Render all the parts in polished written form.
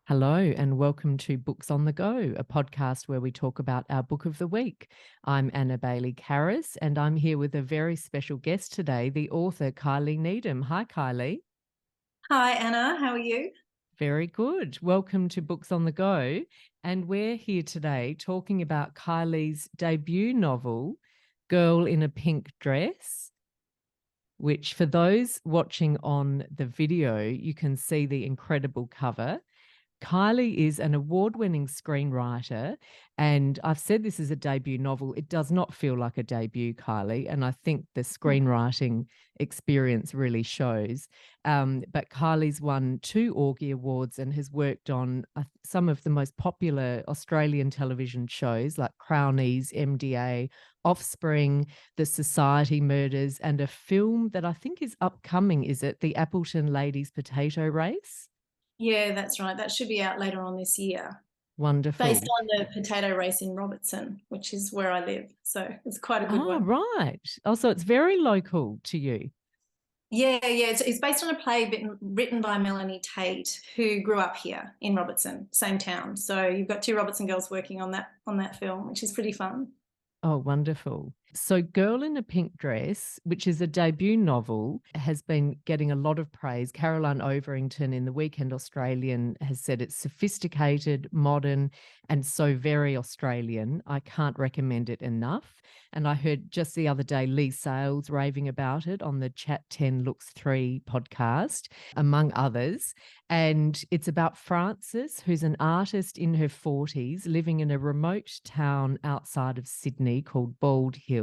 Hello, and welcome to Books on the Go, a podcast where we talk about our book of the week. I'm Anna Baillie-Karas, and I'm here with a very special guest today, the author Kylie Needham. Hi, Kylie. Hi, Anna. How are you? Very good. Welcome to Books on the Go. And we're here today talking about Kylie's debut novel, Girl in a Pink Dress, which for those watching on the video, you can see the incredible cover. Kylie is an award-winning screenwriter, and I've said this is a debut novel. It does not feel like a debut, Kylie, and I think the screenwriting experience really shows. But Kylie's won 2 Augie Awards and has worked on some of the most popular Australian television shows like Crownies, MDA, Offspring, The Society Murders, and a film that I think is upcoming, is it? The Appleton Ladies Potato Race? Yeah, that's right. That should be out later on this year, based Wonderful. on the potato race in Robertson, which is where I live. So it's quite a good Ah, one. right. Oh, so it's very local to you. Yeah. It's based on a play written by Melanie Tate, who grew up here in Robertson, same town. So you've got 2 Robertson girls working on that film, which is pretty fun. Oh, wonderful. So, Girl in a Pink Dress, which is a debut novel, has been getting a lot of praise. Caroline Overington in the Weekend Australian has said it's sophisticated, modern, and so very Australian. I can't recommend it enough. And I heard just the other day Lee Sales raving about it on the Chat 10 Looks 3 podcast, among others. And it's about Frances, who's an artist in her 40s living in a remote town outside of Sydney called Bald Hill.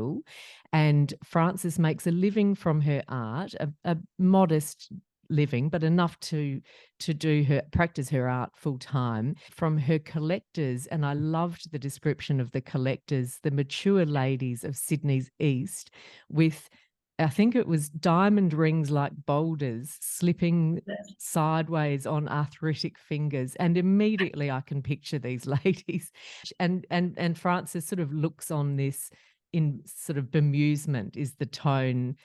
And Frances makes a living from her art, a modest living, but enough to do her practice her art full time from her collectors. And I loved the description of the collectors, the mature ladies of Sydney's East, with I think it was diamond rings like boulders slipping sideways on arthritic fingers. And immediately I can picture these ladies. And Frances sort of looks on this in sort of bemusement is the tone,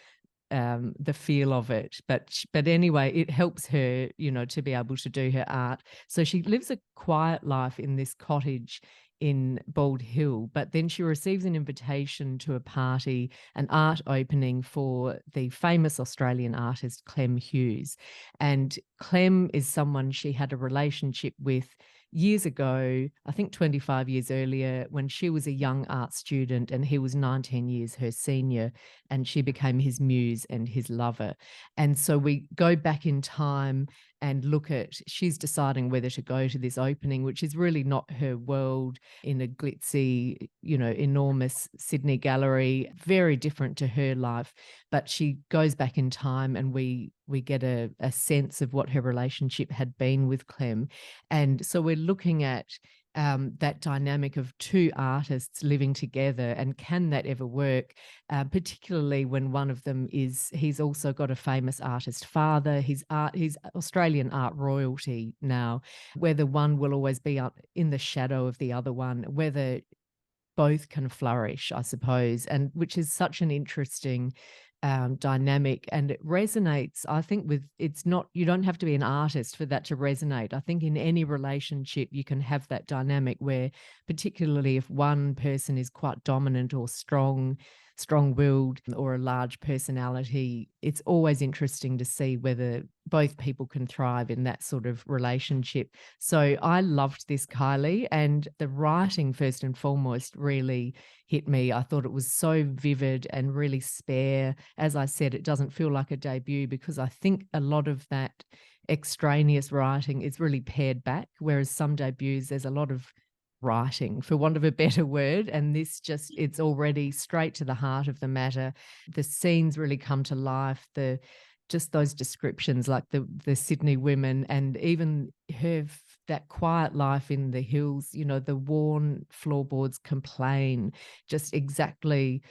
the feel of it. But anyway, it helps her, to be able to do her art. So she lives a quiet life in this cottage in Bald Hill, but then she receives an invitation to a party, an art opening for the famous Australian artist Clem Hughes. And Clem is someone she had a relationship with years ago, I think 25 years earlier, when she was a young art student and he was 19 years her senior, and she became his muse and his lover. And so we go back in time and look at, she's deciding whether to go to this opening, which is really not her world, in a glitzy, enormous Sydney gallery, very different to her life. But she goes back in time and we get a sense of what her relationship had been with Clem. And so we're looking at that dynamic of 2 artists living together, and can that ever work, particularly when one of them he's also got a famous artist father, he's Australian art royalty now, whether one will always be in the shadow of the other one, whether both can flourish, I suppose, and which is such an interesting dynamic. And it resonates, I think, with, it's not, you don't have to be an artist for that to resonate. I think in any relationship you can have that dynamic where, particularly if one person is quite dominant or strong-willed or a large personality, it's always interesting to see whether both people can thrive in that sort of relationship. So I loved this, Kylie, and the writing, first and foremost, really hit me. I thought it was so vivid and really spare. As I said, it doesn't feel like a debut because I think a lot of that extraneous writing is really pared back, whereas some debuts, there's a lot of writing, for want of a better word, and this just, it's already straight to the heart of the matter. The scenes really come to life, the just those descriptions, like the Sydney women, and even her, that quiet life in the hills, the worn floorboards complain, just exactly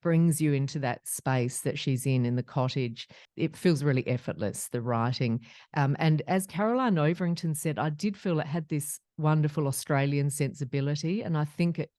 brings you into that space that she's in the cottage. It feels really effortless, the writing. And as Caroline Overington said, I did feel it had this wonderful Australian sensibility, and I think it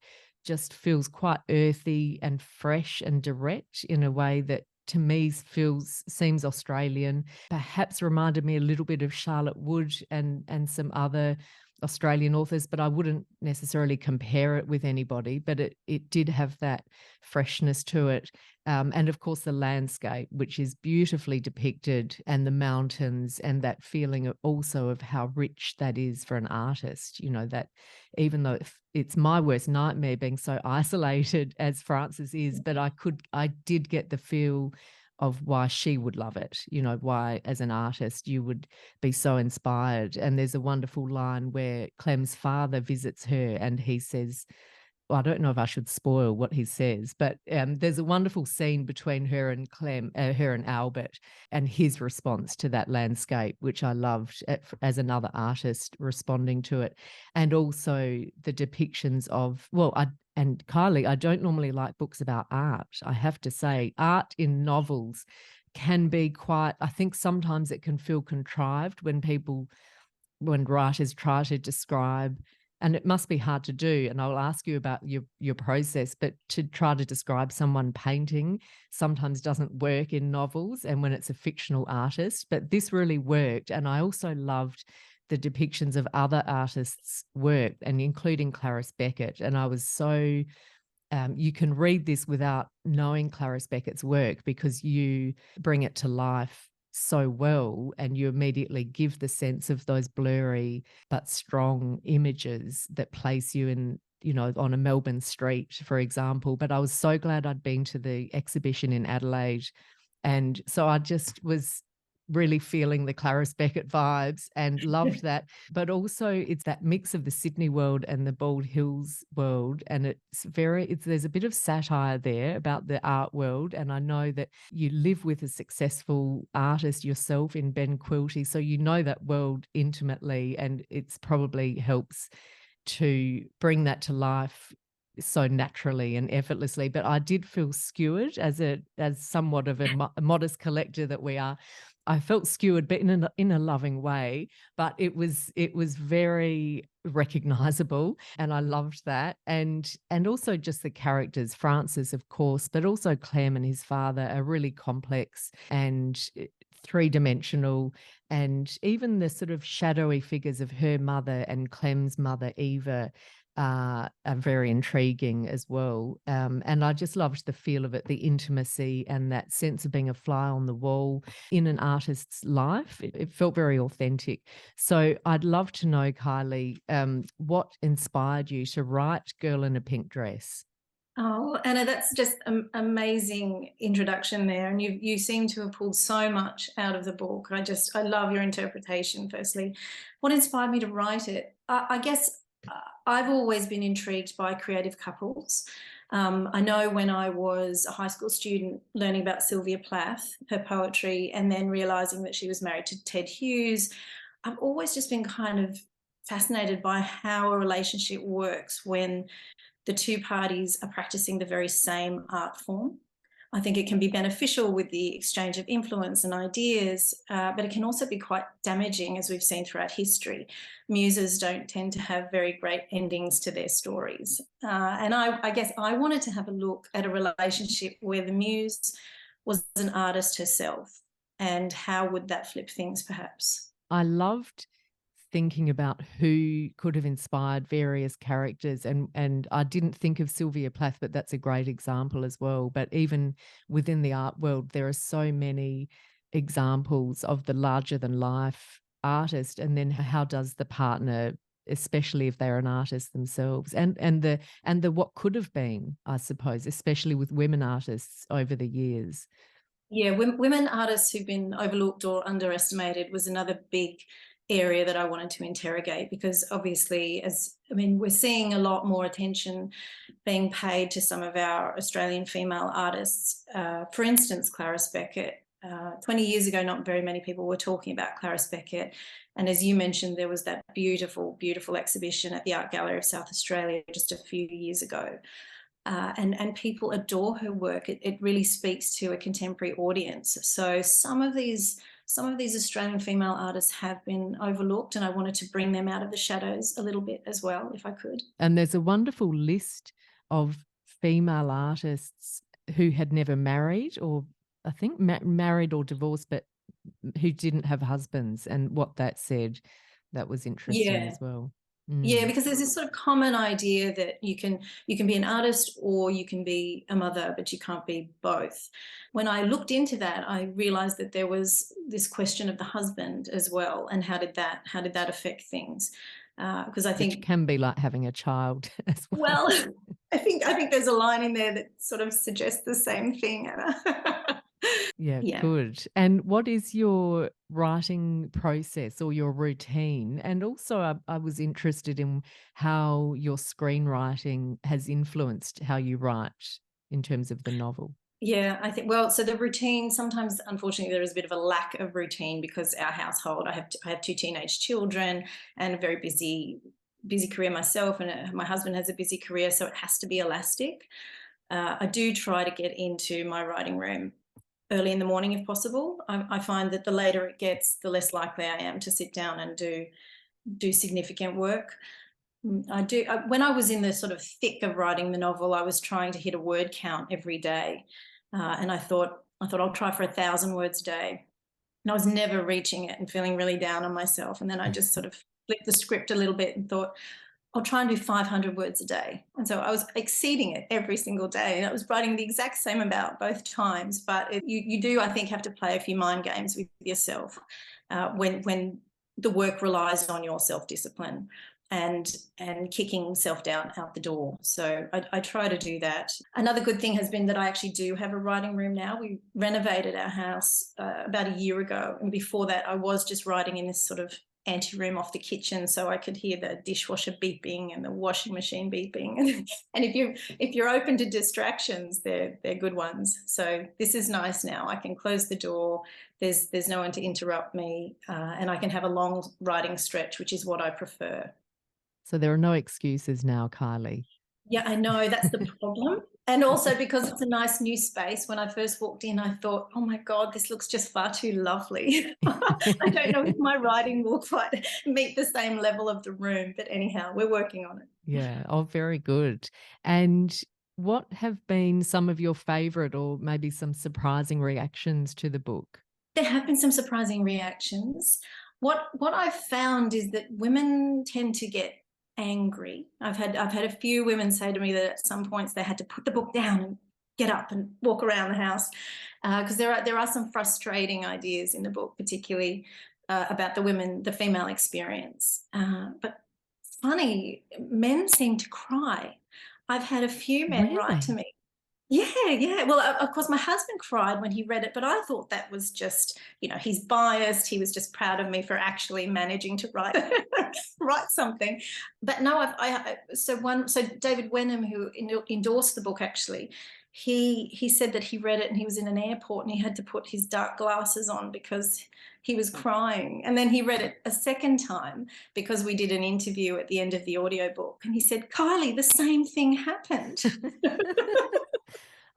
just feels quite earthy and fresh and direct in a way that to me seems Australian, perhaps reminded me a little bit of Charlotte Wood and some other Australian authors, but I wouldn't necessarily compare it with anybody, but it did have that freshness to it. And of course, the landscape, which is beautifully depicted, and the mountains, and that feeling also of how rich that is for an artist. You know, that even though it's my worst nightmare being so isolated as Frances is, but I did get the feel of why she would love it, you know, why as an artist you would be so inspired. And there's a wonderful line where Clem's father visits her and he says, well, I don't know if I should spoil what he says, but there's a wonderful scene between her and her and Albert, and his response to that landscape, which I loved as another artist responding to it. And also the depictions of, and Kylie, I don't normally like books about art. I have to say, art in novels can be quite, I think sometimes it can feel contrived when writers try to describe, and it must be hard to do, and I'll ask you about your process, but to try to describe someone painting sometimes doesn't work in novels and when it's a fictional artist, but this really worked. And I also loved the depictions of other artists' work, and including Clarice Beckett. And I was so you can read this without knowing Clarice Beckett's work because you bring it to life so well, and you immediately give the sense of those blurry but strong images that place you in, you know, on a Melbourne street, for example. But I was so glad I'd been to the exhibition in Adelaide, and so I just was really feeling the Clarice Beckett vibes and loved that. But also it's that mix of the Sydney world and the Bald Hills world. And there's a bit of satire there about the art world. And I know that you live with a successful artist yourself in Ben Quilty, so you know that world intimately, and it's probably helps to bring that to life so naturally and effortlessly. But I did feel skewered as somewhat of a modest collector that we are. I felt skewered, but in a loving way. But it was very recognizable, and I loved that. And also just the characters, Francis, of course, but also Clem and his father are really complex and three-dimensional, and even the sort of shadowy figures of her mother and Clem's mother, Eva, are very intriguing as well. And I just loved the feel of it, the intimacy and that sense of being a fly on the wall in an artist's life. It felt very authentic. So I'd love to know, Kylie, what inspired you to write Girl in a Pink Dress? Oh, Anna, that's just an amazing introduction there. And you seem to have pulled so much out of the book. I love your interpretation, firstly. What inspired me to write it? I guess I've always been intrigued by creative couples. I know when I was a high school student learning about Sylvia Plath, her poetry, and then realizing that she was married to Ted Hughes, I've always just been kind of fascinated by how a relationship works when the two parties are practicing the very same art form. I think it can be beneficial with the exchange of influence and ideas, but it can also be quite damaging, as we've seen throughout history. Muses don't tend to have very great endings to their stories. And I guess I wanted to have a look at a relationship where the muse was an artist herself, and how would that flip things, perhaps? I loved thinking about who could have inspired various characters, and I didn't think of Sylvia Plath, but that's a great example as well. But even within the art world, there are so many examples of the larger than life artist, and then how does the partner, especially if they're an artist themselves, and the what could have been, I suppose, especially with women artists over the years. Yeah, women artists who've been overlooked or underestimated was another big area that I wanted to interrogate, because obviously, we're seeing a lot more attention being paid to some of our Australian female artists. For instance, Clarice Beckett. 20 years ago, not very many people were talking about Clarice Beckett. And as you mentioned, there was that beautiful, beautiful exhibition at the Art Gallery of South Australia just a few years ago. And people adore her work. It really speaks to a contemporary audience. So some of these Australian female artists have been overlooked, and I wanted to bring them out of the shadows a little bit as well, if I could. And there's a wonderful list of female artists who had never married or I think married or divorced, but who didn't have husbands, and what that said. That was interesting Yeah. as well. Yeah, Mm. because there's this sort of common idea that you can be an artist or you can be a mother, but you can't be both. When I looked into that, I realized that there was this question of the husband as well, and how did that affect things? Because I Which think, can be like having a child as well. well, I think there's a line in there that sort of suggests the same thing, Anna. Yeah, Yeah. good. And what is your writing process or your routine? And also, I was interested in how your screenwriting has influenced how you write in terms of the novel. Yeah, I think, well, so the routine, sometimes unfortunately there is a bit of a lack of routine because our household, I have two teenage children and a very busy career myself, and my husband has a busy career, so it has to be elastic. I do try to get into my writing room early in the morning if possible. I find that the later it gets, the less likely I am to sit down and do significant work. When I was in the sort of thick of writing the novel, I was trying to hit a word count every day, and I thought I'll try for 1,000 words a day, and I was never reaching it and feeling really down on myself. And then I just sort of flipped the script a little bit and thought, I'll try and do 500 words a day. And so I was exceeding it every single day. And I was writing the exact same amount both times. But you do, I think, have to play a few mind games with yourself when the work relies on your self-discipline and kicking self-doubt out the door. So I try to do that. Another good thing has been that I actually do have a writing room now. We renovated our house about a year ago. And before that, I was just writing in this sort of anteroom off the kitchen, so I could hear the dishwasher beeping and the washing machine beeping. And if you're open to distractions, they're good ones. So this is nice now. I can close the door. There's no one to interrupt me, and I can have a long writing stretch, which is what I prefer. So there are no excuses now, Kylie. Yeah, I know that's the problem. And also because it's a nice new space. When I first walked in, I thought, oh my God, this looks just far too lovely. I don't know if my writing will quite meet the same level of the room, but anyhow, we're working on it. Yeah. Oh, very good. And what have been some of your favorite or maybe some surprising reactions to the book? There have been some surprising reactions. What I've found is that women tend to get angry. I've had a few women say to me that at some points they had to put the book down and get up and walk around the house, because there are some frustrating ideas in the book, particularly about the female experience. But funny, men seem to cry. I've had a few men write to Really? me. Yeah, yeah. Well, of course, my husband cried when he read it, but I thought that was just, he's biased. He was just proud of me for actually managing to write write something. But no, so David Wenham, who endorsed the book, actually, he said that he read it and he was in an airport and he had to put his dark glasses on because he was crying. And then he read it a second time because we did an interview at the end of the audiobook, and he said, Kylie, the same thing happened.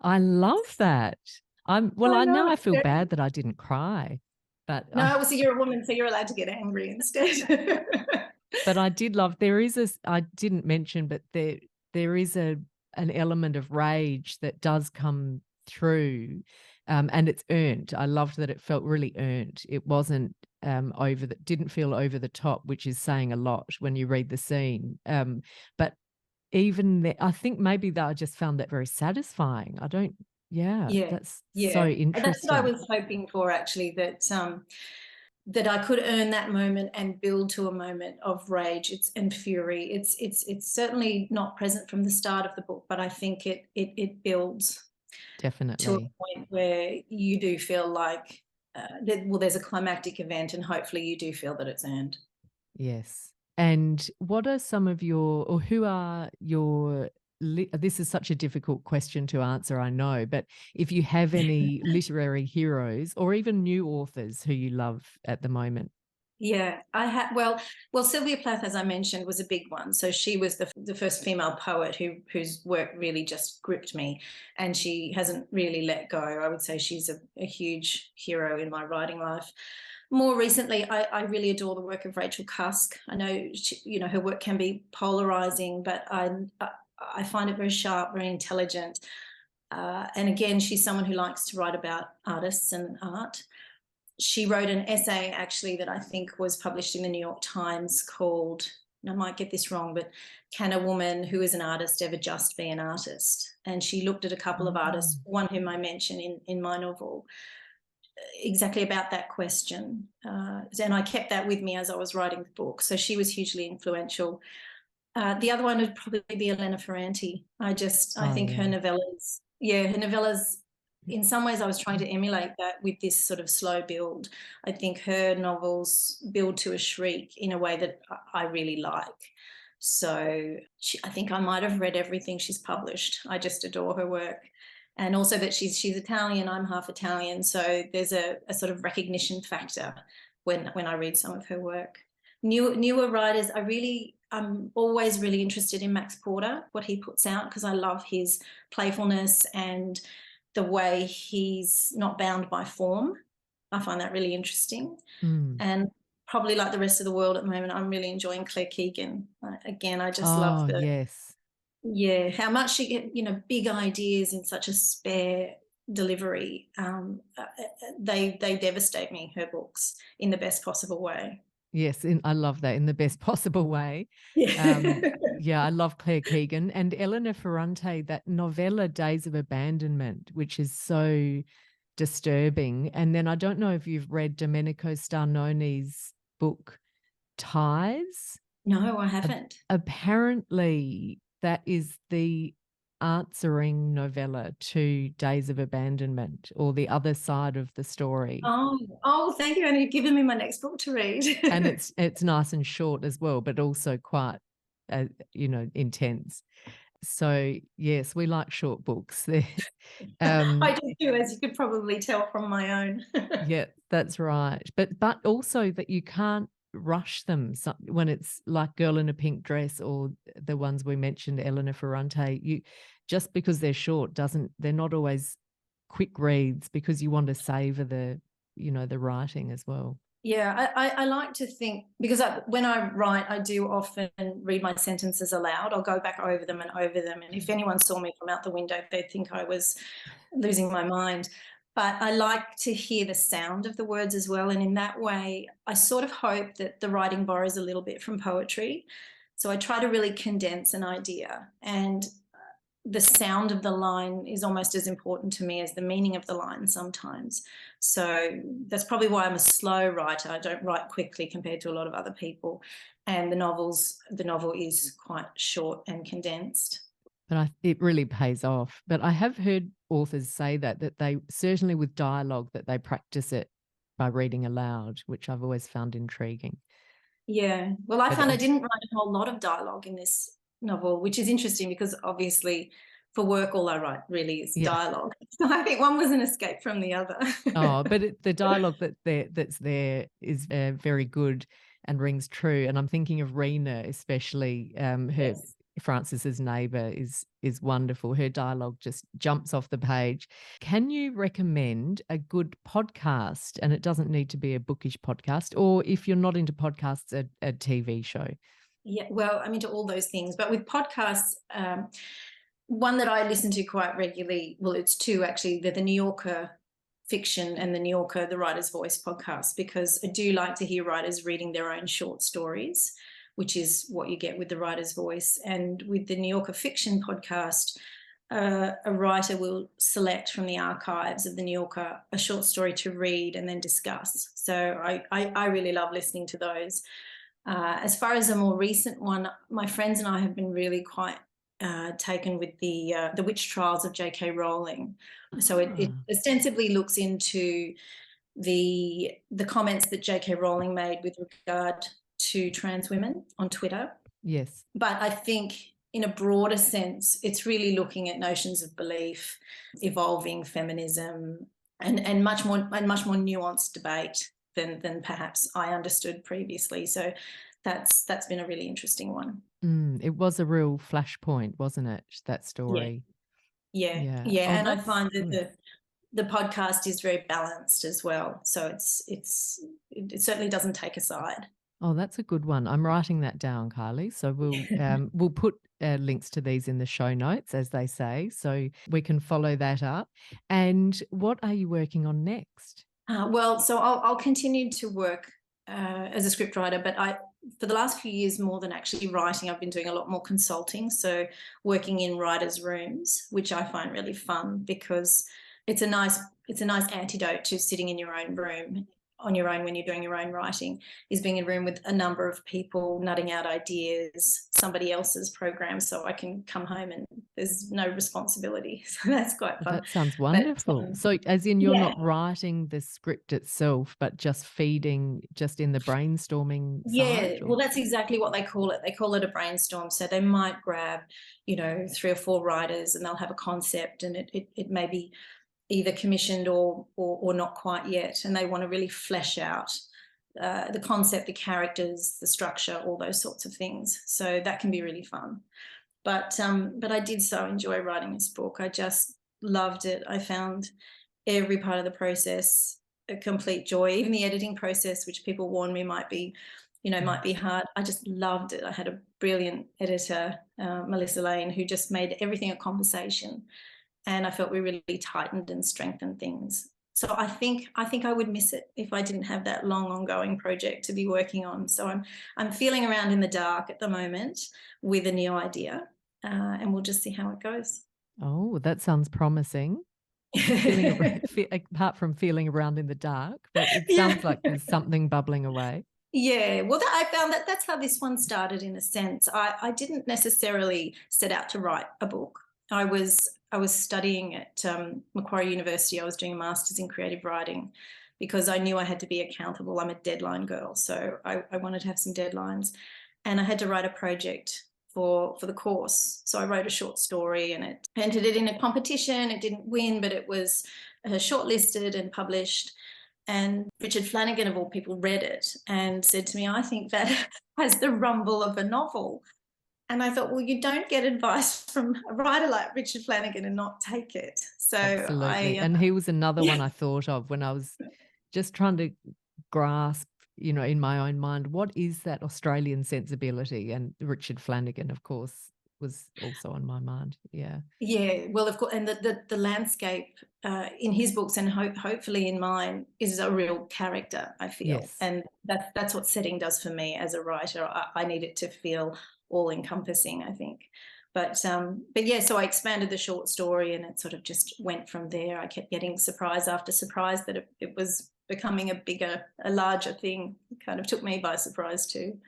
I love that. Well, I I know. now I feel bad that I didn't cry, but No, well, so you're a woman, so you're allowed to get angry instead. but I did love I didn't mention, but there is an element of rage that does come through, and it's earned. I loved that it felt really earned. It wasn't didn't feel over the top, which is saying a lot when you read the scene. But even I think maybe that I just found that very satisfying. I don't, yeah, Yeah, that's so yeah. And that's what I interesting. was hoping for, actually, that I could earn that moment and build to a moment of rage and fury. It's certainly not present from the start of the book, but I think it builds to a Definitely. point where you do feel like there's a climactic event, and hopefully you do feel that it's earned. Yes. And what are some of or who are your, this is such a difficult question to answer, I know, but if you have any literary heroes or even new authors who you love at the moment? Yeah, I had. Well, Sylvia Plath, as I mentioned, was a big one. So she was the first female poet whose work really just gripped me, and she hasn't really let go. I would say she's a huge hero in my writing life. More recently, I really adore the work of Rachel Cusk. I know her work can be polarizing, but I find it very sharp, very intelligent. And again, she's someone who likes to write about artists and art. She wrote an essay actually that I think was published in the New York Times called, and I might get this wrong, but Can a Woman Who is an Artist Ever Just Be an Artist? And she looked at a couple of artists, one whom I mention in my novel, exactly about that question. And I kept that with me as I was writing the book. So she was hugely influential. The other one would probably be Elena Ferrante. I think her novellas, her novellas, in some ways I was trying to emulate that with this sort of slow build. I think her novels build to a shriek in a way that I really like. So I think I might have read everything she's published. I just adore her work. And also that she's Italian, I'm half Italian. So there's a sort of recognition factor when I read some of her work. Newer writers, I'm always really interested in Max Porter, what he puts out, because I love his playfulness and the way he's not bound by form. I find that really interesting. And probably like the rest of the world at the moment, I'm really enjoying Claire Keegan. Again, I just love how much she get, big ideas in such a spare delivery. They devastate me, her books, in the best possible way. Yes, I love that, in the best possible way. I love Claire Keegan and Elena Ferrante, that novella Days of Abandonment, which is so disturbing. And then I don't know if you've read Domenico Starnone's book Ties. No, I haven't. Apparently that is the answering novella to Days of Abandonment, or the other side of the story. Oh, thank you. And you've given me my next book to read. And it's nice and short as well, but also quite, intense. So yes, we like short books. I do too, as you could probably tell from my own. Yeah, that's right. But also that you can't rush them when it's like Girl in a Pink Dress, or the ones we mentioned, Elena Ferrante. Just because they're short they're not always quick reads, because you want to savor the writing as well. Yeah, I like to think, because when I write, I do often read my sentences aloud. I'll go back over them. And if anyone saw me from out the window, they'd think I was losing my mind. But I like to hear the sound of the words as well. And in that way, I sort of hope that the writing borrows a little bit from poetry. So I try to really condense an idea, and the sound of the line is almost as important to me as the meaning of the line sometimes. So that's probably why I'm a slow writer. I don't write quickly compared to a lot of other people. And the novel is quite short and condensed. But it really pays off. But I have heard authors say that they, certainly with dialogue, that they practice it by reading aloud, which I've always found intriguing. Yeah. Well, I found I didn't write a whole lot of dialogue in this novel, which is interesting because obviously for work all I write really is dialogue. So I think one was an escape from the other. But the dialogue that's there is very good and rings true. And I'm thinking of Rena, especially. Her Francis's neighbour is wonderful. Her dialogue just jumps off the page. Can you recommend a good podcast? And it doesn't need to be a bookish podcast, or if you're not into podcasts, a TV show. Yeah, well, I'm into all those things. But with podcasts, one that I listen to quite regularly, well, it's two actually. They're the New Yorker Fiction and the New Yorker, the Writer's Voice podcast, because I do like to hear writers reading their own short stories, which is what you get with the Writer's Voice. And with the New Yorker Fiction podcast, a writer will select from the archives of the New Yorker a short story to read and then discuss. So I really love listening to those. As far as a more recent one, my friends and I have been really quite taken with the witch trials of J.K. Rowling. So it ostensibly looks into the comments that J.K. Rowling made with regard to trans women on Twitter. Yes. But I think in a broader sense, it's really looking at notions of belief, evolving feminism, and much more nuanced debate than perhaps I understood previously. So that's been a really interesting one. It was a real flashpoint, wasn't it? That story. Yeah. And I find that the podcast is very balanced as well. So it certainly doesn't take a side. Oh, that's a good one. I'm writing that down, Kylie. So we'll put links to these in the show notes, as they say, so we can follow that up. And what are you working on next? Well, so I'll continue to work as a scriptwriter, but for the last few years, more than actually writing, I've been doing a lot more consulting. So working in writers' rooms, which I find really fun because it's a nice antidote to sitting in your own room on your own when you're doing your own writing, is being in a room with a number of people nutting out ideas, somebody else's program, so I can come home and there's no responsibility. So that's quite Well, fun. that sounds But wonderful. So, as in, you're yeah, not writing the script itself, but just feeding, just in the brainstorming yeah, side, or? well, that's exactly what they call it. They call it a brainstorm. So they might grab, 3 or 4 writers, and they'll have a concept, and it may be either commissioned or not quite yet, and they want to really flesh out the concept, the characters, the structure, all those sorts of things. So that can be really fun. But I did so enjoy writing this book. I just loved it. I found every part of the process a complete joy. Even the editing process, which people warn me might be hard. I just loved it. I had a brilliant editor, Melissa Lane, who just made everything a conversation, and I felt we really tightened and strengthened things. So I think I would miss it if I didn't have that long ongoing project to be working on. So I'm feeling around in the dark at the moment with a new idea, and we'll just see how it goes. Oh, that sounds promising. Feeling apart from feeling around in the dark, but it Yeah. sounds like there's something bubbling away. Yeah, well, I found that that's how this one started in a sense. I didn't necessarily set out to write a book. I was studying at Macquarie University. I was doing a master's in creative writing because I knew I had to be accountable. I'm a deadline girl, so I wanted to have some deadlines, and I had to write a project for the course. So I wrote a short story, and it entered it in a competition. It didn't win, but it was shortlisted and published. And Richard Flanagan, of all people, read it and said to me, "I think that has the rumble of a novel." And I thought, well, you don't get advice from a writer like Richard Flanagan and not take it. So Absolutely. I, And he was another yeah, one I thought of when I was just trying to grasp, in my own mind, what is that Australian sensibility? And Richard Flanagan, of course, was also on my mind. Yeah. yeah. Well, of course, and the landscape in his books and hopefully in mine is a real character. I feel, Yes. and that's what setting does for me as a writer. I need it to feel all encompassing, I think. But yeah, so I expanded the short story, and it sort of just went from there. I kept getting surprise after surprise that it was becoming a larger thing. It kind of took me by surprise too.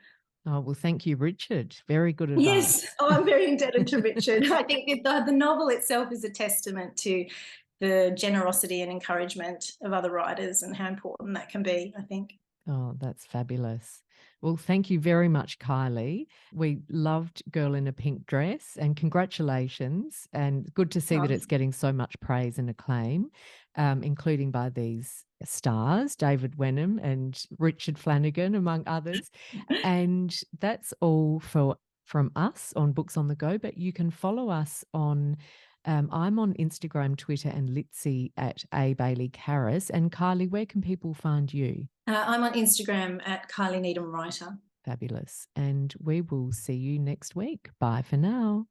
Oh, well, thank you, Richard. Very good Yes, advice. oh, I'm very indebted to Richard. I think the novel itself is a testament to the generosity and encouragement of other writers and how important that can be, I think. Oh, that's fabulous. Well, thank you very much, Kylie. We loved Girl in a Pink Dress, and congratulations. And good to see that Um, it's getting so much praise and acclaim, including by these stars, David Wenham and Richard Flanagan, among others. And that's all from us on Books on the Go, but you can follow us on I'm on Instagram, Twitter, and Litzy at A Baillie-Karas. And Kylie, where can people find you? I'm on Instagram at Kylie Needham Writer. Fabulous. And we will see you next week. Bye for now.